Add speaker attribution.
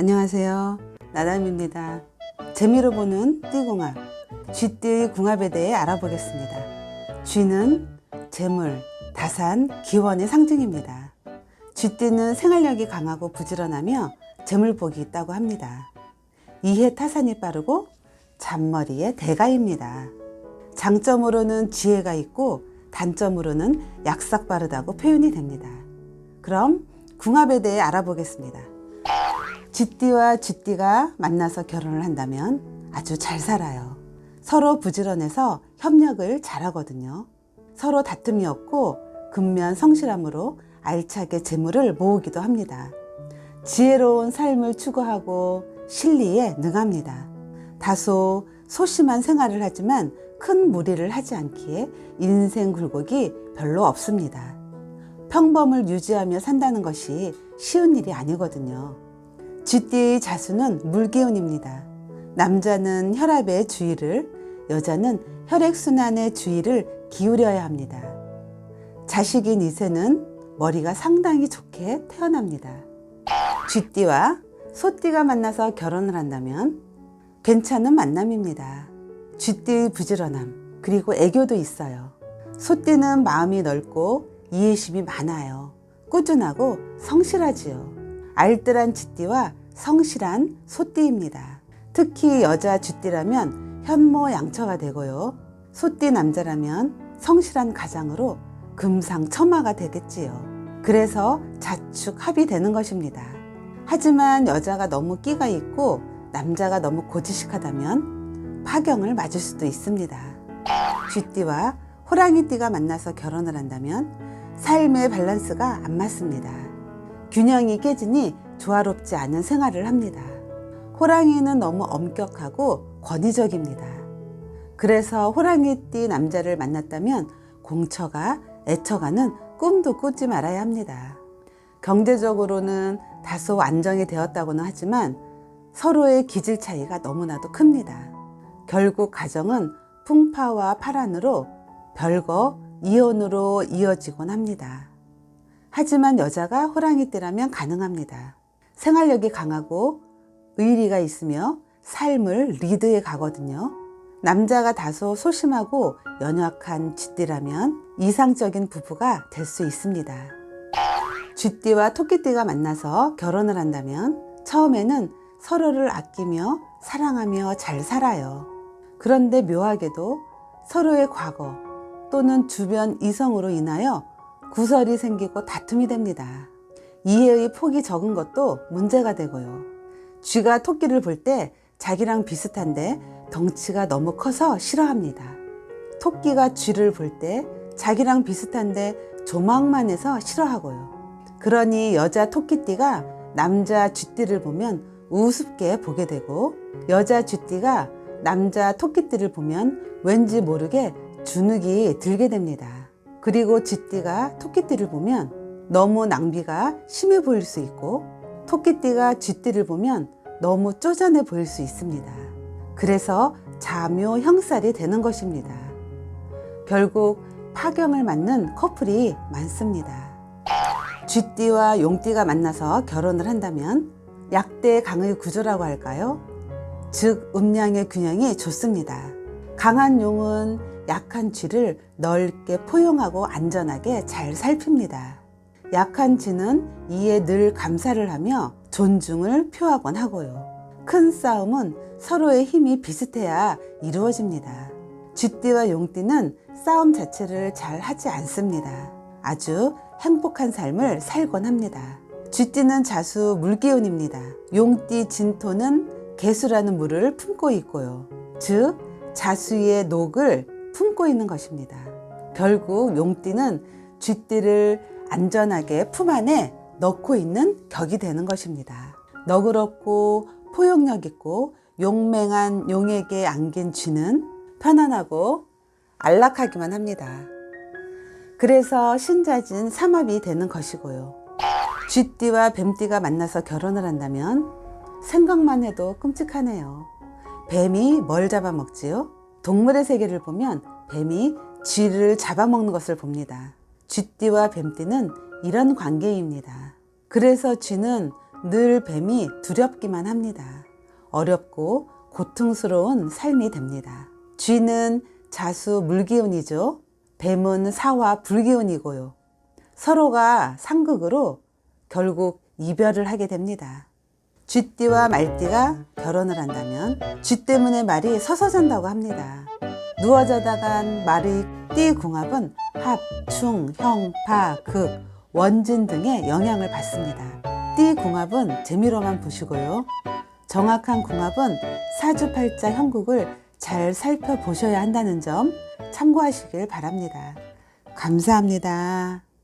Speaker 1: 안녕하세요. 나담입니다. 재미로 보는 띠궁합, 쥐띠의 궁합에 대해 알아보겠습니다. 쥐는 재물, 다산, 기원의 상징입니다. 쥐띠는 생활력이 강하고 부지런하며 재물복이 있다고 합니다. 이해 타산이 빠르고 잔머리의 대가입니다. 장점으로는 지혜가 있고 단점으로는 약삭 빠르다고 표현이 됩니다. 그럼 궁합에 대해 알아보겠습니다. 쥐띠와 쥐띠가 만나서 결혼을 한다면 아주 잘 살아요. 서로 부지런해서 협력을 잘하거든요. 서로 다툼이 없고 근면 성실함으로 알차게 재물을 모으기도 합니다. 지혜로운 삶을 추구하고 실리에 능합니다. 다소 소심한 생활을 하지만 큰 무리를 하지 않기에 인생 굴곡이 별로 없습니다. 평범을 유지하며 산다는 것이 쉬운 일이 아니거든요. 쥐띠의 자수는 물기운입니다. 남자는 혈압의 주의를, 여자는 혈액순환의 주의를 기울여야 합니다. 자식인 이세는 머리가 상당히 좋게 태어납니다. 쥐띠와 소띠가 만나서 결혼을 한다면 괜찮은 만남입니다. 쥐띠의 부지런함, 그리고 애교도 있어요. 소띠는 마음이 넓고 이해심이 많아요. 꾸준하고 성실하지요. 알뜰한 쥐띠와 성실한 소띠입니다. 특히 여자 쥐띠라면 현모양처가 되고요. 소띠 남자라면 성실한 가장으로 금상첨화가 되겠지요. 그래서 자축합이 되는 것입니다. 하지만 여자가 너무 끼가 있고 남자가 너무 고지식하다면 파경을 맞을 수도 있습니다. 쥐띠와 호랑이띠가 만나서 결혼을 한다면 삶의 밸런스가 안 맞습니다. 균형이 깨지니 조화롭지 않은 생활을 합니다. 호랑이는 너무 엄격하고 권위적입니다. 그래서 호랑이띠 남자를 만났다면 공처가 애처가는 꿈도 꾸지 말아야 합니다. 경제적으로는 다소 안정이 되었다고는 하지만 서로의 기질 차이가 너무나도 큽니다. 결국 가정은 풍파와 파란으로 별거 이혼으로 이어지곤 합니다. 하지만 여자가 호랑이띠라면 가능합니다. 생활력이 강하고 의리가 있으며 삶을 리드해 가거든요. 남자가 다소 소심하고 연약한 쥐띠라면 이상적인 부부가 될 수 있습니다. 쥐띠와 토끼띠가 만나서 결혼을 한다면 처음에는 서로를 아끼며 사랑하며 잘 살아요. 그런데 묘하게도 서로의 과거 또는 주변 이성으로 인하여 구설이 생기고 다툼이 됩니다. 이해의 폭이 적은 것도 문제가 되고요. 쥐가 토끼를 볼 때 자기랑 비슷한데 덩치가 너무 커서 싫어합니다. 토끼가 쥐를 볼 때 자기랑 비슷한데 조망만 해서 싫어하고요. 그러니 여자 토끼띠가 남자 쥐띠를 보면 우습게 보게 되고 여자 쥐띠가 남자 토끼띠를 보면 왠지 모르게 주눅이 들게 됩니다. 그리고 쥐띠가 토끼띠를 보면 너무 낭비가 심해 보일 수 있고 토끼띠가 쥐띠를 보면 너무 쪼잔해 보일 수 있습니다. 그래서 자묘 형살이 되는 것입니다. 결국 파경을 맞는 커플이 많습니다. 쥐띠와 용띠가 만나서 결혼을 한다면 약대 강의 구조라고 할까요? 즉 음양의 균형이 좋습니다. 강한 용은 약한 쥐를 넓게 포용하고 안전하게 잘 살핍니다. 약한 쥐는 이에 늘 감사를 하며 존중을 표하곤 하고요. 큰 싸움은 서로의 힘이 비슷해야 이루어집니다. 쥐띠와 용띠는 싸움 자체를 잘 하지 않습니다. 아주 행복한 삶을 살곤 합니다. 쥐띠는 자수 물기운입니다. 용띠 진토는 개수라는 물을 품고 있고요. 즉 자수의 녹을 품고 있는 것입니다. 결국 용띠는 쥐띠를 안전하게 품 안에 넣고 있는 격이 되는 것입니다. 너그럽고 포용력 있고 용맹한 용에게 안긴 쥐는 편안하고 안락하기만 합니다. 그래서 신자진 삼합이 되는 것이고요. 쥐띠와 뱀띠가 만나서 결혼을 한다면 생각만 해도 끔찍하네요. 뱀이 뭘 잡아먹지요? 동물의 세계를 보면 뱀이 쥐를 잡아먹는 것을 봅니다. 쥐띠와 뱀띠는 이런 관계입니다. 그래서 쥐는 늘 뱀이 두렵기만 합니다. 어렵고 고통스러운 삶이 됩니다. 쥐는 자수 물기운이죠. 뱀은 사화 불기운이고요. 서로가 상극으로 결국 이별을 하게 됩니다. 쥐띠와 말띠가 결혼을 한다면 쥐 때문에 말이 서서 잔다고 합니다. 누워 자다간 말의 띠 궁합은 합, 충, 형, 파, 극, 원진 등의 영향을 받습니다. 띠 궁합은 재미로만 보시고요. 정확한 궁합은 사주팔자 형국을 잘 살펴보셔야 한다는 점 참고하시길 바랍니다. 감사합니다.